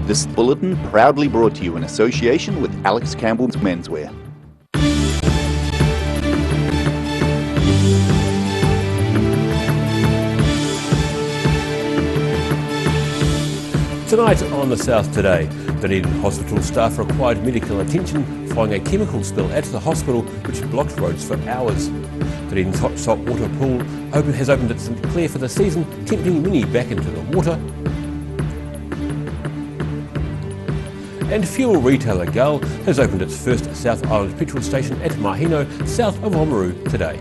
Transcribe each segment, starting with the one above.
This bulletin proudly brought to you in association with Alex Campbell's Menswear. Tonight on The South Today, Dunedin Hospital staff required medical attention following a chemical spill at the hospital which blocked roads for hours. Dunedin's hot saltwater pool has opened at St Clair for the season, tempting many back into the water. And fuel retailer Gull has opened its first South Island petrol station at Mahino, south of Oamaru today.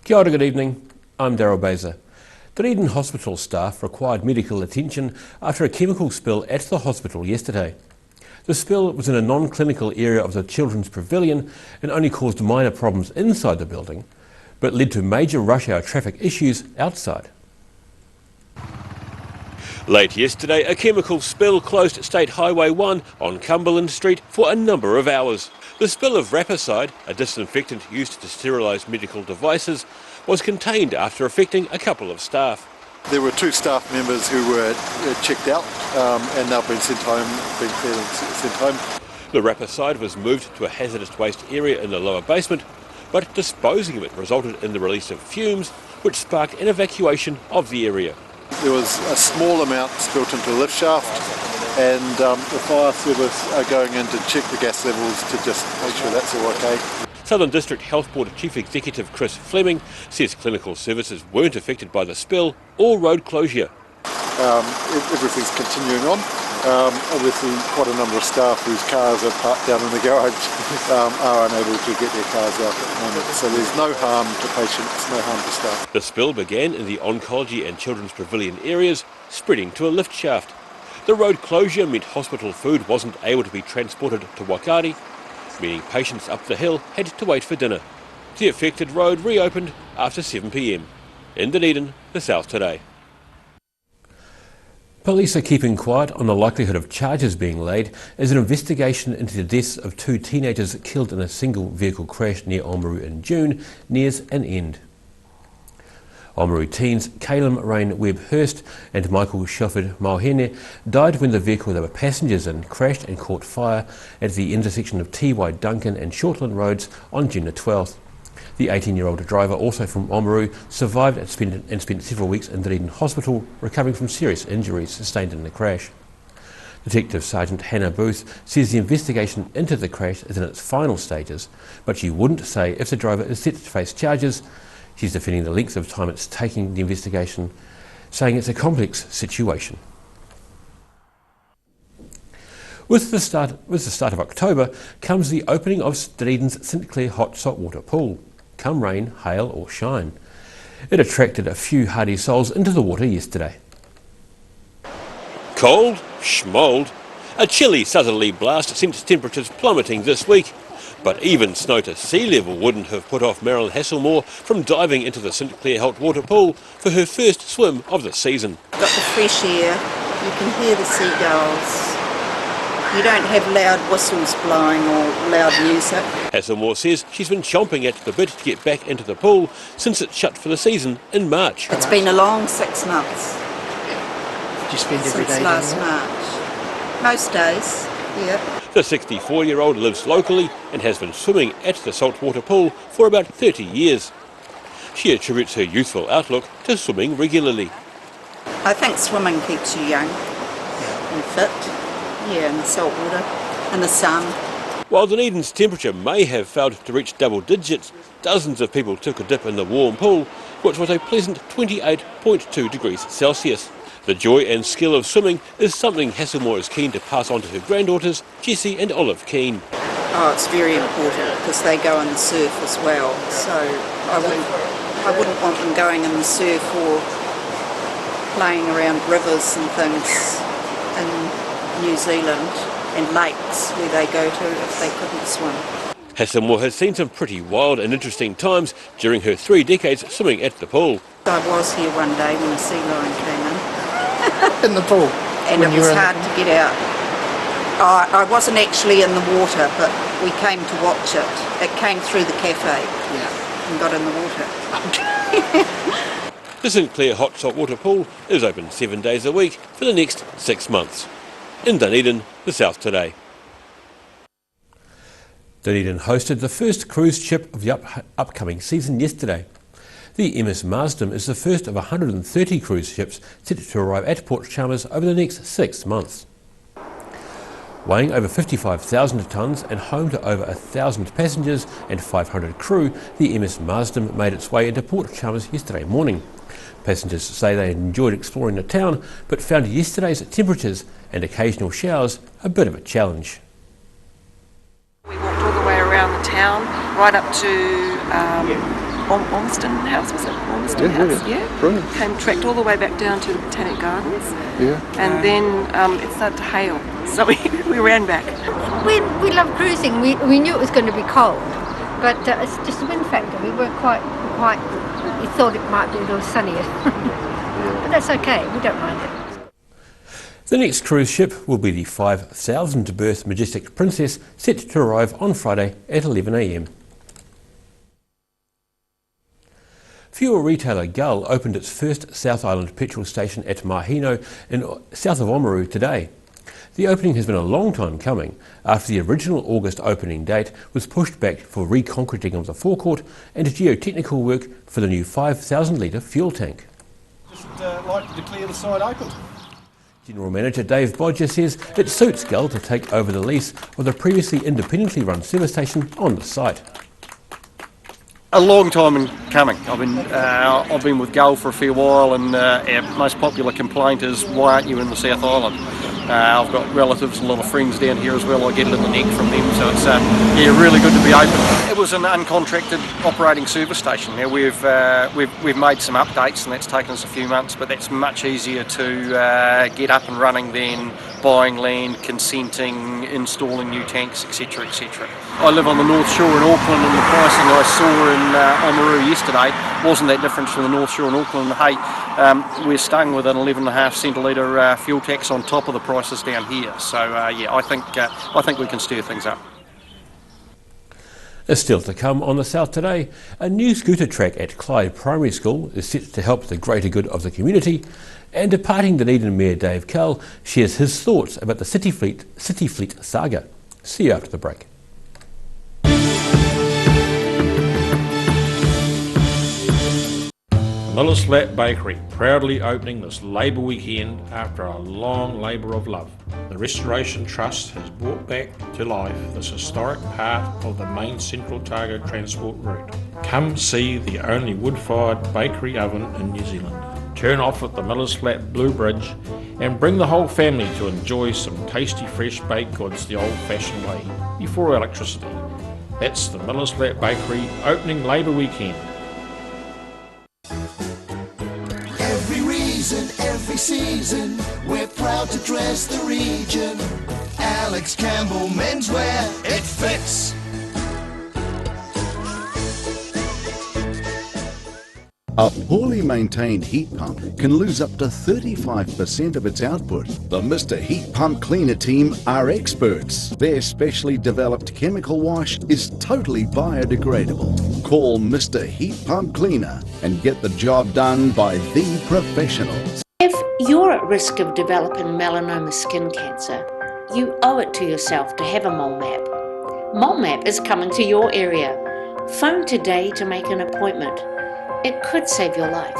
Kia ora, good evening. I'm Daryl Baser. Dunedin Hospital staff required medical attention after a chemical spill at the hospital yesterday. The spill was in a non-clinical area of the Children's Pavilion and only caused minor problems inside the building, but led to major rush hour traffic issues outside. Late yesterday, a chemical spill closed State Highway 1 on Cumberland Street for a number of hours. The spill of Rapicide, a disinfectant used to sterilise medical devices, was contained after affecting a couple of staff. There were 2 staff members who were checked out and they've been sent home. The Rapicide was moved to a hazardous waste area in the lower basement, but disposing of it resulted in the release of fumes, which sparked an evacuation of the area. There was a small amount spilt into the lift shaft, and the fire service are going in to check the gas levels to just make sure that's all okay. Southern District Health Board Chief Executive Chris Fleming says clinical services weren't affected by the spill or road closure. Everything's continuing on. Obviously quite a number of staff whose cars are parked down in the garage are unable to get their cars out at the moment. So there's no harm to patients, no harm to staff. The spill began in the Oncology and Children's Pavilion areas, spreading to a lift shaft. The road closure meant hospital food wasn't able to be transported to Waitakere, meaning patients up the hill had to wait for dinner. The affected road reopened after 7 p.m. In Dunedin, The South Today. Police are keeping quiet on the likelihood of charges being laid as an investigation into the deaths of 2 teenagers killed in a single vehicle crash near Oamaru in June nears an end. Oamaru teens Calum Rain Webb Hurst and Michael Shelford Mauhene died when the vehicle they were passengers in crashed and caught fire at the intersection of T.Y. Duncan and Shortland Roads on June the 12th. The 18-year-old driver, also from Oamaru, survived and spent several weeks in Dunedin Hospital recovering from serious injuries sustained in the crash. Detective Sergeant Hannah Booth says the investigation into the crash is in its final stages, but she wouldn't say if the driver is set to face charges. She's defending the length of time it's taking the investigation, saying it's a complex situation. With the start of October comes the opening of Dunedin's St Clair hot saltwater pool, come rain, hail or shine. It attracted a few hardy souls into the water yesterday. Cold, schmold. A chilly southerly blast sent temperatures plummeting this week. But even snow to sea level wouldn't have put off Marilyn Hasselmore from diving into the St Clair hot water pool for her first swim of the season. Got the fresh air, you can hear the seagulls. You don't have loud whistles blowing or loud music. Hasselmore says she's been chomping at the bit to get back into the pool since it shut for the season in March. It's been a long 6 months. Did you spend every day since last March. Most days, yeah. The 64-year-old lives locally and has been swimming at the saltwater pool for about 30 years. She attributes her youthful outlook to swimming regularly. I think swimming keeps you young and fit. Yeah, in the salt water, and the sun. While Dunedin's temperature may have failed to reach double digits, dozens of people took a dip in the warm pool, which was a pleasant 28.2 degrees Celsius. The joy and skill of swimming is something Hasselmore is keen to pass on to her granddaughters, Jessie and Olive Keane. Oh, it's very important because they go in the surf as well, so I wouldn't want them going in the surf or playing around rivers and things in New Zealand and lakes where they go to if they couldn't swim. Hasselmore has seen some pretty wild and interesting times during her 3 decades swimming at the pool. I was here one day when the sea lion came in. In the pool? And it was hard to get out. I wasn't actually in the water, but we came to watch it. It came through the cafe. Yeah. and got in the water. The St Clair Hot Salt Water Pool is open 7 days a week for the next 6 months. In Dunedin, the South Today. Dunedin hosted the first cruise ship of the upcoming season yesterday. The MS Marsden is the first of 130 cruise ships set to arrive at Port Chalmers over the next 6 months. Weighing over 55,000 tonnes and home to over 1,000 passengers and 500 crew, the MS Marsden made its way into Port Chalmers yesterday morning. Passengers say they enjoyed exploring the town, but found yesterday's temperatures and occasional showers a bit of a challenge. We walked all the way around the town, right up to Ormiston House, was it? Ormiston House, yeah. Brilliant. Tracked all the way back down to the Botanic Gardens. Yeah. And then it started to hail, so we ran back. We love cruising. We knew it was going to be cold, but it's just a wind factor. We weren't quite. We thought it might be a little sunnier, but that's okay. We don't mind it. The next cruise ship will be the 5,000 berth Majestic Princess, set to arrive on Friday at 11 a.m. Fuel retailer Gull opened its first South Island petrol station at Mahino in south of Oamaru today. The opening has been a long time coming after the original August opening date was pushed back for reconcreting of the forecourt and geotechnical work for the new 5,000 litre fuel tank. Just like to declare the site open. General Manager Dave Bodger says it suits Gull to take over the lease of the previously independently run service station on the site. A long time in coming. I've been with Gull for a fair while, and our most popular complaint is, why aren't you in the South Island? I've got relatives and a lot of friends down here as well. I get it in the neck from them, so it's really good to be open. It was an uncontracted operating service station. Now we've made some updates, and that's taken us a few months, but that's much easier to get up and running than buying land, consenting, installing new tanks, etc, etc. I live on the North Shore in Auckland, and the pricing I saw in Oamaru yesterday wasn't that different from the North Shore in Auckland. Hey, we're stung with an 11.5 cent a litre fuel tax on top of the prices down here. So yeah, I think we can stir things up. Still to come on the South Today, a new scooter track at Clyde Primary School is set to help the greater good of the community, and departing Dunedin Mayor Dave Cull shares his thoughts about the City Fleet saga. See you after the break. Miller's Flat Bakery, proudly opening this Labour weekend after a long labour of love. The Restoration Trust has brought back to life this historic part of the main Central Otago transport route. Come see the only wood-fired bakery oven in New Zealand. Turn off at the Miller's Flat Blue Bridge and bring the whole family to enjoy some tasty fresh baked goods the old-fashioned way, before electricity. That's the Miller's Flat Bakery opening Labour weekend. Every reason, every season, we're proud to dress the region. Alex Campbell Menswear, it fits. A poorly maintained heat pump can lose up to 35% of its output. The Mr. Heat Pump Cleaner team are experts. Their specially developed chemical wash is totally biodegradable. Call Mr. Heat Pump Cleaner and get the job done by the professionals. If you're at risk of developing melanoma skin cancer, you owe it to yourself to have a mole map. Mole Map is coming to your area. Phone today to make an appointment. It could save your life.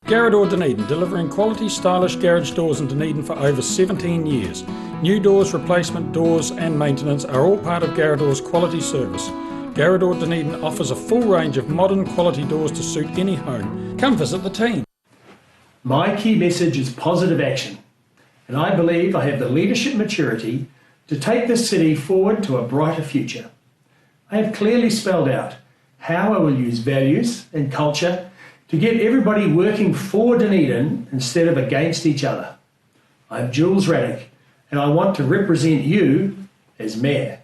Garrador Dunedin, delivering quality, stylish garage doors in Dunedin for over 17 years. New doors, replacement doors and maintenance are all part of Garrador's quality service. Garrador Dunedin offers a full range of modern quality doors to suit any home. Come visit the team. My key message is positive action, and I believe I have the leadership maturity to take this city forward to a brighter future. I have clearly spelled out how I will use values and culture to get everybody working for Dunedin instead of against each other. I'm Jules Raddick, and I want to represent you as Mayor.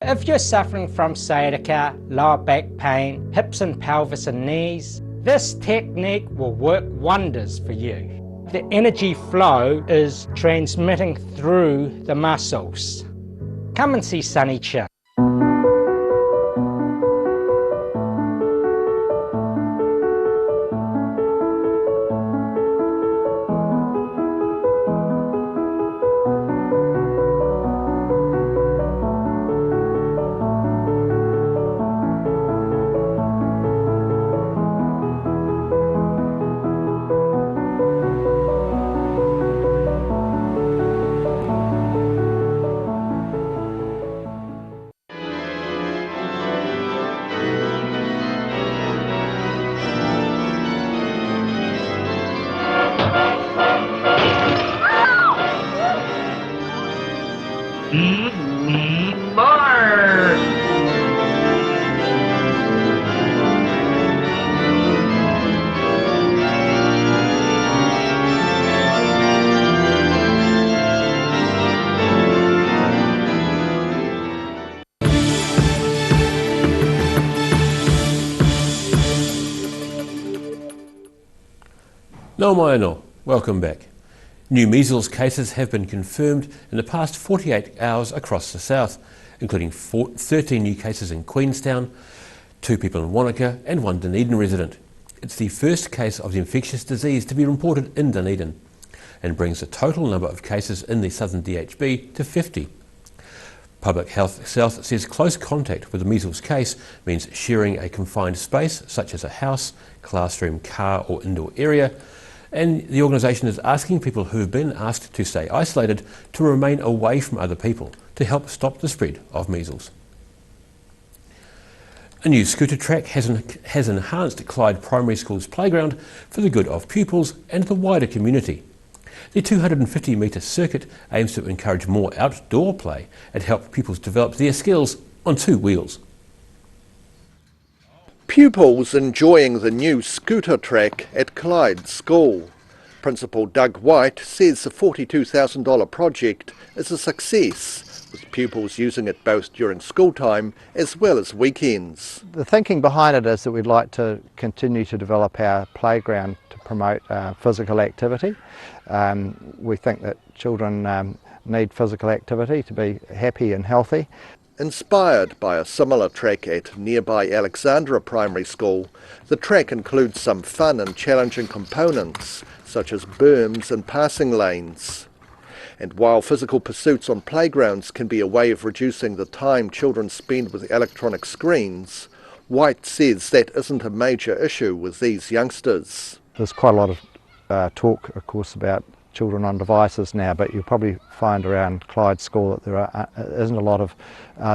If you're suffering from sciatica, lower back pain, hips and pelvis and knees, this technique will work wonders for you. The energy flow is transmitting through the muscles. Come and see Sunny Chin. Feed me more! No mai no, welcome back. New measles cases have been confirmed in the past 48 hours across the south, including 13 new cases in Queenstown, 2 people in Wanaka and 1 Dunedin resident. It's the first case of the infectious disease to be reported in Dunedin and brings the total number of cases in the southern DHB to 50. Public Health South says close contact with a measles case means sharing a confined space such as a house, classroom, car or indoor area, and the organisation is asking people who have been asked to stay isolated to remain away from other people to help stop the spread of measles. A new scooter track has enhanced Clyde Primary School's playground for the good of pupils and the wider community. The 250-metre circuit aims to encourage more outdoor play and help pupils develop their skills on 2 wheels. Pupils enjoying the new scooter track at Clyde School. Principal Doug White says the $42,000 project is a success, with pupils using it both during school time as well as weekends. The thinking behind it is that we'd like to continue to develop our playground to promote physical activity. We think that children need physical activity to be happy and healthy. Inspired by a similar track at nearby Alexandra Primary School, the track includes some fun and challenging components, such as berms and passing lanes. And while physical pursuits on playgrounds can be a way of reducing the time children spend with electronic screens, White says that isn't a major issue with these youngsters. There's quite a lot of talk, of course, about children on devices now, but you'll probably find around Clyde School that there isn't a lot of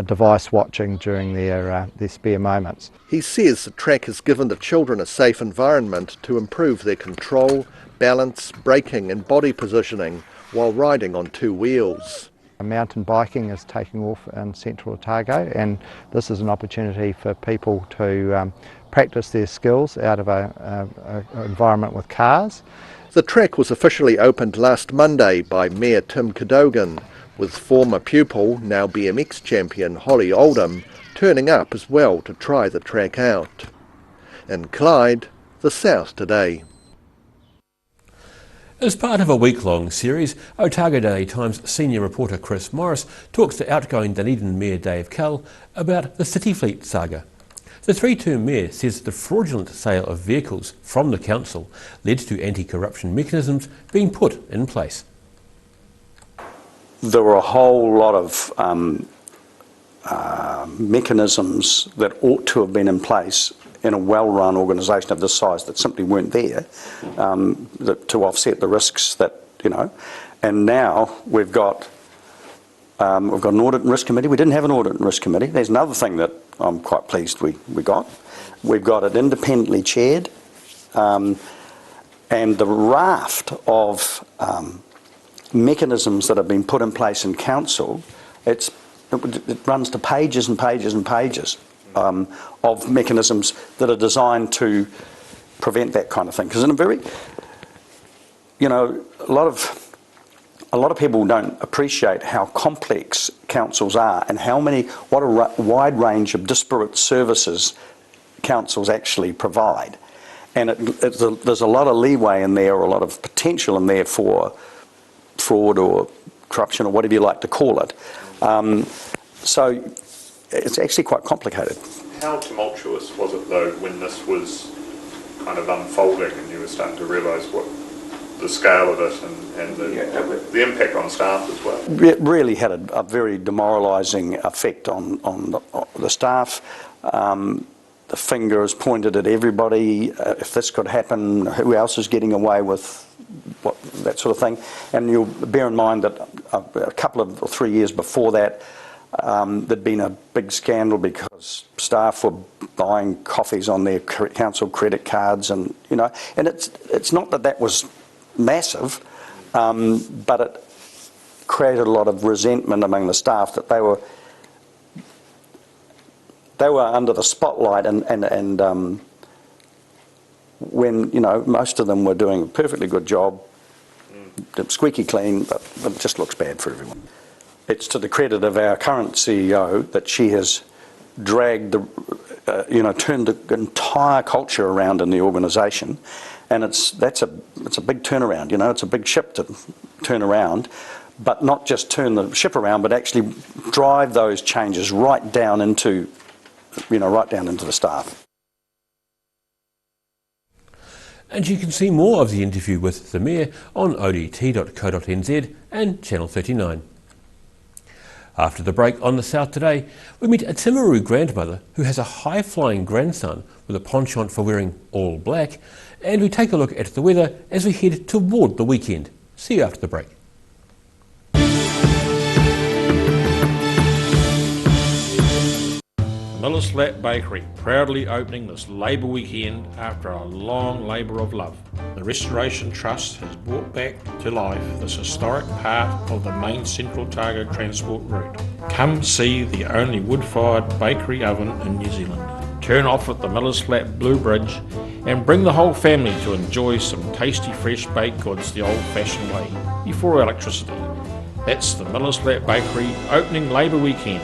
device watching during their spare moments. He says the track has given the children a safe environment to improve their control, balance, braking and body positioning while riding on 2 wheels. Mountain biking is taking off in central Otago, and this is an opportunity for people to practice their skills out of an environment with cars. The track was officially opened last Monday by Mayor Tim Cadogan, with former pupil, now BMX champion Holly Oldham, turning up as well to try the track out. In Clyde, the South Today. As part of a week-long series, Otago Daily Times senior reporter Chris Morris talks to outgoing Dunedin Mayor Dave Cull about the City Fleet saga. The 3-term mayor says the fraudulent sale of vehicles from the council led to anti-corruption mechanisms being put in place. There were a whole lot of mechanisms that ought to have been in place in a well-run organisation of this size that simply weren't there to offset the risks that, and now we've got an audit and risk committee. We didn't have an audit and risk committee. There's another thing that I'm quite pleased we got. We've got it independently chaired, and the raft of mechanisms that have been put in place in council, it runs to pages and pages and pages of mechanisms that are designed to prevent that kind of thing. Because in a very, a lot of people don't appreciate how complex councils are and what a wide range of disparate services councils actually provide. And there's a lot of leeway in there, or a lot of potential in there for fraud or corruption or whatever you like to call it. So it's actually quite complicated. How tumultuous was it though when this was kind of unfolding and you were starting to realise what the scale of it and the impact on staff as well? It really had a very demoralising effect on the staff. The finger is pointed at everybody. If this could happen, who else is getting away with that sort of thing? And you'll bear in mind that a couple of 3 years before that, there'd been a big scandal because staff were buying coffees on their council credit cards, and and it's not that was massive, but created a lot of resentment among the staff that they were under the spotlight, and when, you know, most of them were doing a perfectly good job, squeaky clean, but it just looks bad for everyone. It's to the credit of our current CEO that she has dragged turned the entire culture around in the organisation, and it's a big turnaround. You know, it's a big ship to turn around, but not just turn the ship around, but actually drive those changes right down into the staff. And you can see more of the interview with the Mayor on odt.co.nz and Channel 39. After the break on The South Today, we meet a Timaru grandmother who has a high-flying grandson with a penchant for wearing all black, and we take a look at the weather as we head toward the weekend. See you after the break. Miller's Flat Bakery, proudly opening this Labour weekend after a long labour of love. The Restoration Trust has brought back to life this historic part of the main Central Otago transport route. Come see the only wood-fired bakery oven in New Zealand. Turn off at the Miller's Flat Blue Bridge and bring the whole family to enjoy some tasty fresh baked goods the old-fashioned way, before electricity. That's the Miller's Flat Bakery opening Labour weekend.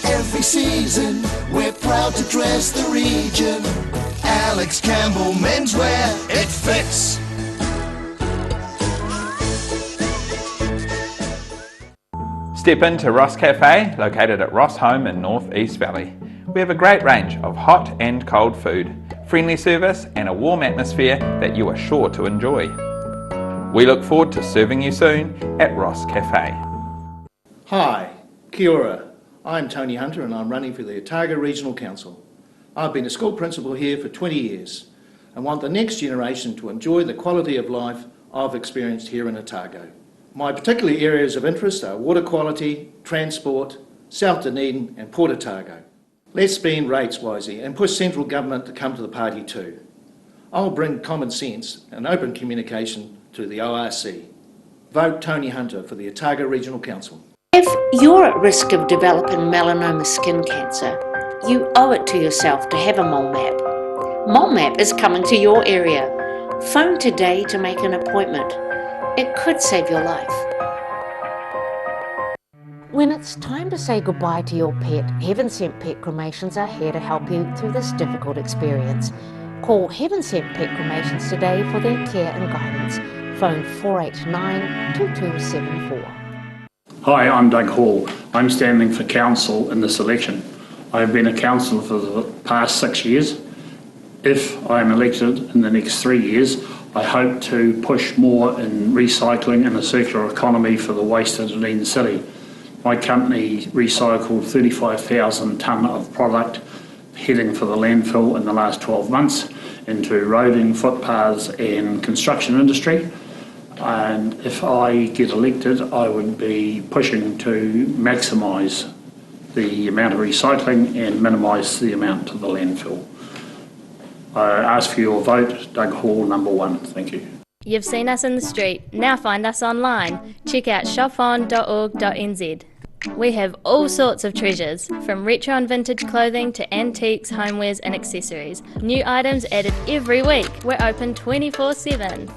Every season, we're proud to dress the region. Alex Campbell Menswear, it fits. Step into Ross Cafe, located at Ross Home in North East Valley. We have a great range of hot and cold food, friendly service and a warm atmosphere that you are sure to enjoy. We look forward to serving you soon at Ross Cafe. Hi, kia ora. I'm Tony Hunter and I'm running for the Otago Regional Council. I've been a school principal here for 20 years and want the next generation to enjoy the quality of life I've experienced here in Otago. My particular areas of interest are water quality, transport, South Dunedin and Port Otago. Let's spend rates wisely and push central government to come to the party too. I'll bring common sense and open communication to the ORC. Vote Tony Hunter for the Otago Regional Council. If you're at risk of developing melanoma skin cancer, you owe it to yourself to have a mole map. Mole map is coming to your area. Phone today to make an appointment. It could save your life. When it's time to say goodbye to your pet, Heaven Sent Pet Cremations are here to help you through this difficult experience. Call Heaven Sent Pet Cremations today for their care and guidance. Phone 489 2274. Hi, I'm Doug Hall. I'm standing for council in this election. I've been a councillor for the past 6 years. If I'm elected in the next 3 years, I hope to push more in recycling and the circular economy for the waste of Dunedin City. My company recycled 35,000 tonne of product heading for the landfill in the last 12 months into roading, footpaths and construction industry. And if I get elected, I would be pushing to maximise the amount of recycling and minimise the amount to the landfill. I ask for your vote, Doug Hall, number 1. Thank you. You've seen us in the street, now find us online. Check out shopon.org.nz. We have all sorts of treasures, from retro and vintage clothing to antiques, homewares and accessories. New items added every week. We're open 24/7.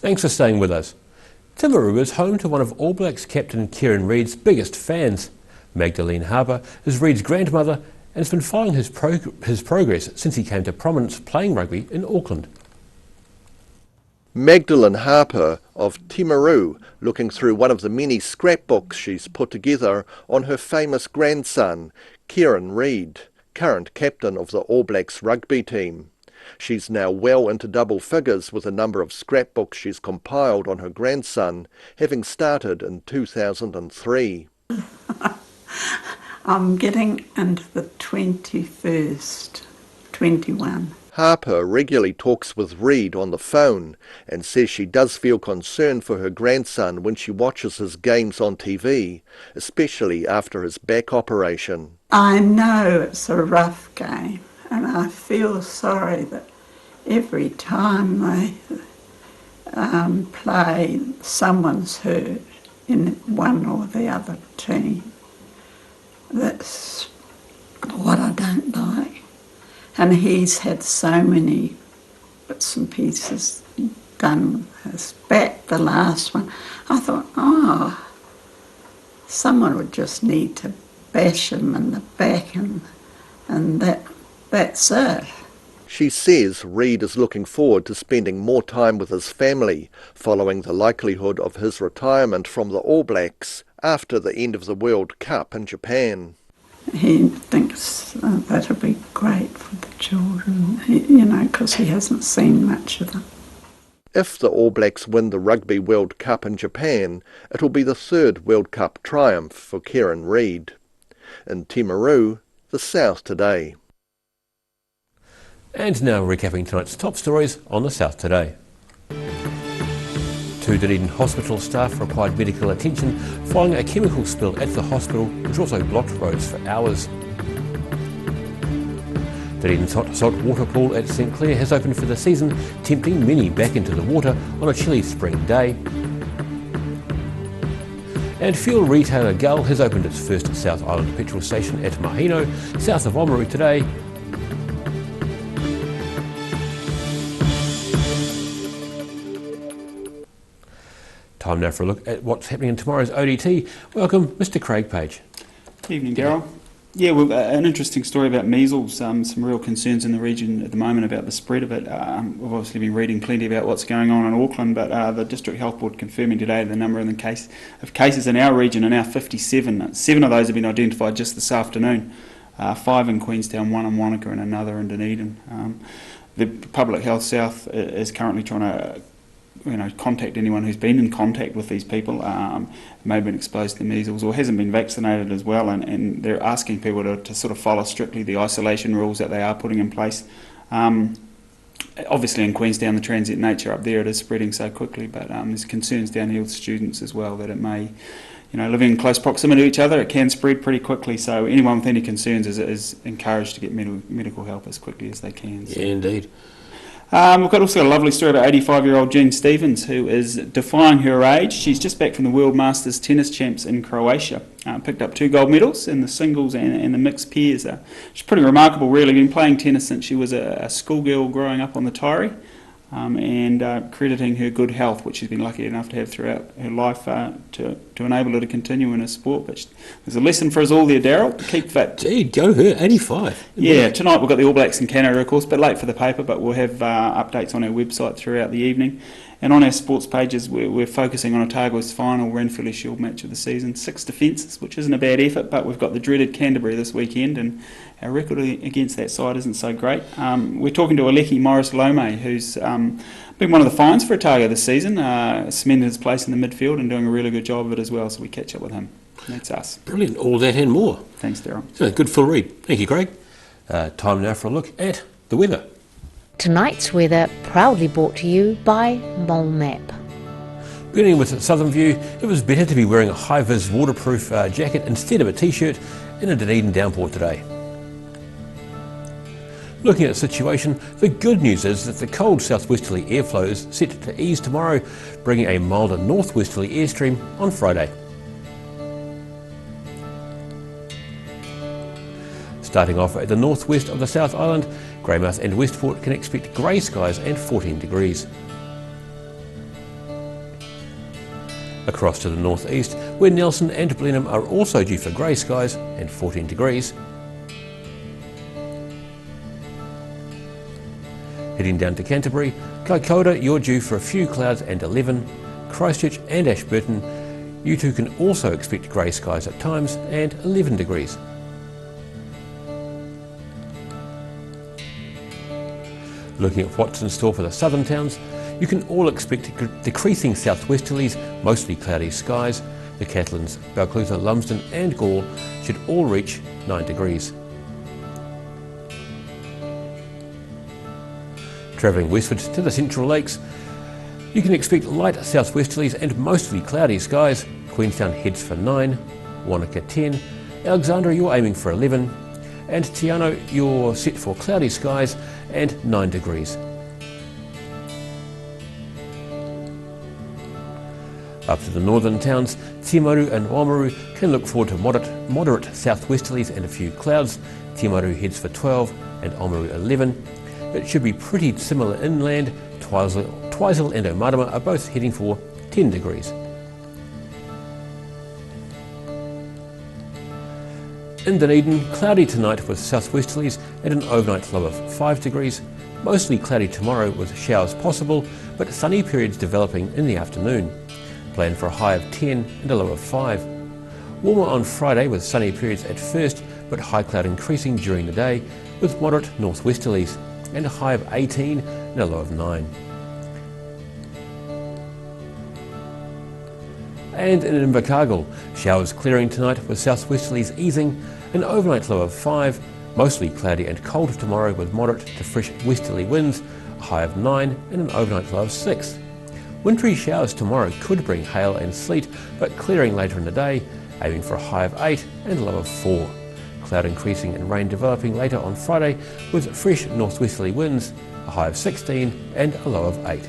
Thanks for staying with us. Timaru is home to one of All Blacks captain Kieran Read's biggest fans. Magdalene Harper is Read's grandmother and has been following his progress since he came to prominence playing rugby in Auckland. Magdalene Harper of Timaru, looking through one of the many scrapbooks she's put together on her famous grandson, Kieran Reid, current captain of the All Blacks rugby team. She's now well into double figures with the number of scrapbooks she's compiled on her grandson, having started in 2003. I'm getting into the 21st, 21. Harper regularly talks with Reid on the phone and says she does feel concerned for her grandson when she watches his games on TV, especially after his back operation. I know it's a rough game, and I feel sorry that every time they play, someone's hurt in one or the other team. That's what I don't like. And he's had so many bits and pieces done with his back, the last one. I thought, oh, someone would just need to bash him in the back and that's it. She says Reid is looking forward to spending more time with his family following the likelihood of his retirement from the All Blacks after the end of the World Cup in Japan. He thinks that'll be great for the children, you know, because he hasn't seen much of them. If the All Blacks win the Rugby World Cup in Japan, it'll be the third World Cup triumph for Kieran Reid. In Timaru, the South Today. And now recapping tonight's top stories on the South Today. 2 Dunedin hospital staff required medical attention following a chemical spill at the hospital, which also blocked roads for hours. Dunedin's hot salt water pool at St Clair has opened for the season, tempting many back into the water on a chilly spring day. And fuel retailer Gull has opened its first South Island petrol station at Mahino, south of Oamaru today. Time now for a look at what's happening in tomorrow's ODT. Welcome, Mr. Craig Page. Evening, Daryl. Yeah, well, an interesting story about measles. Some real concerns in the region at the moment about the spread of it. We've obviously been reading plenty about what's going on in Auckland, but the District Health Board confirming today the number of cases in our region are now 57. 7 of those have been identified just this afternoon. 5 in Queenstown, 1 in Wanaka and another in Dunedin. The Public Health South is currently trying to contact anyone who's been in contact with these people, may have been exposed to measles or hasn't been vaccinated as well, and they're asking people to sort of follow strictly the isolation rules that they are putting in place. Obviously in Queenstown, the transient nature up there, it is spreading so quickly, but there's concerns down here with students as well that it may, living in close proximity to each other, it can spread pretty quickly, so anyone with any concerns is encouraged to get medical help as quickly as they can. So. Yeah, indeed. We've got a lovely story about 85-year-old Jean Stevens, who is defying her age. She's just back from the World Masters tennis champs in Croatia. Picked up 2 gold medals in the singles and the mixed pairs. She's pretty remarkable, really. Been playing tennis since she was a schoolgirl growing up on the Taieri, and crediting her good health, which she's been lucky enough to have throughout her life, to enable her to continue in her sport. But there's a lesson for us all there, Daryl, to keep fit. Gee, go her, 85. Yeah, tonight we've got the All Blacks in Canada, of course, but late for the paper, but we'll have updates on our website throughout the evening. And on our sports pages, we're focusing on Otago's final Ranfurly Shield match of the season. 6 defences, which isn't a bad effort, but we've got the dreaded Canterbury this weekend, and our record against that side isn't so great. We're talking to Aleki Morris Lome, who's been one of the finds for Otago this season, cemented his place in the midfield and doing a really good job of it as well, so we catch up with him. That's us. Brilliant, all that and more. Thanks, Daryl. So, good full read. Thank you, Craig. Time now for a look at the weather. Tonight's weather proudly brought to you by MoleMap. Beginning with Southern View, it was better to be wearing a high-vis waterproof jacket instead of a t-shirt in a Dunedin downpour today. Looking at the situation, the good news is that the cold southwesterly airflow is set to ease tomorrow, bringing a milder northwesterly airstream on Friday. Starting off at the northwest of the South Island, Greymouth and Westport can expect grey skies and 14 degrees. Across to the northeast, where Nelson and Blenheim are also due for grey skies and 14 degrees. Heading down to Canterbury, Kaikoura, you're due for a few clouds and 11. Christchurch and Ashburton, you two can also expect grey skies at times and 11 degrees. Looking at what's in store for the southern towns, you can all expect decreasing southwesterlies, mostly cloudy skies. The Catlins, Balclutha, Lumsden and Gore should all reach 9 degrees. Travelling westward to the Central Lakes, you can expect light southwesterlies and mostly cloudy skies. Queenstown heads for 9, Wanaka 10, Alexandra you're aiming for 11, and Te Anau you're set for cloudy skies and 9 degrees. Up to the northern towns, Timaru and Oamaru can look forward to moderate southwesterlies and a few clouds. Timaru heads for 12 and Oamaru 11. It should be pretty similar inland. Twizel and Omarama are both heading for 10 degrees. In Dunedin, cloudy tonight with southwesterlies and an overnight low of 5 degrees. Mostly cloudy tomorrow with showers possible, but sunny periods developing in the afternoon. Plan for a high of 10 and a low of 5. Warmer on Friday with sunny periods at first, but high cloud increasing during the day with moderate northwesterlies, and a high of 18 and a low of 9. And in Invercargill, showers clearing tonight with southwesterlies easing, an overnight low of 5, mostly cloudy and cold tomorrow with moderate to fresh westerly winds, a high of 9 and an overnight low of 6. Wintry showers tomorrow could bring hail and sleet, but clearing later in the day, aiming for a high of 8 and a low of 4. Cloud increasing and rain developing later on Friday with fresh northwesterly winds, a high of 16 and a low of 8.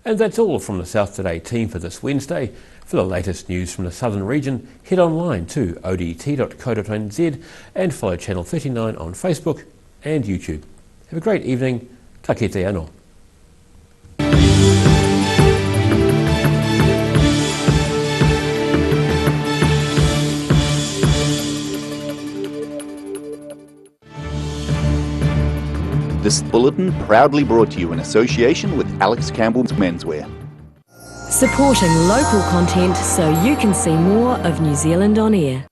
And that's all from the South Today team for this Wednesday. For the latest news from the southern region, head online to odt.co.nz and follow Channel 39 on Facebook and YouTube. Have a great evening. Ka kite anō. This bulletin proudly brought to you in association with Alex Campbell's Menswear. Supporting local content so you can see more of New Zealand on air.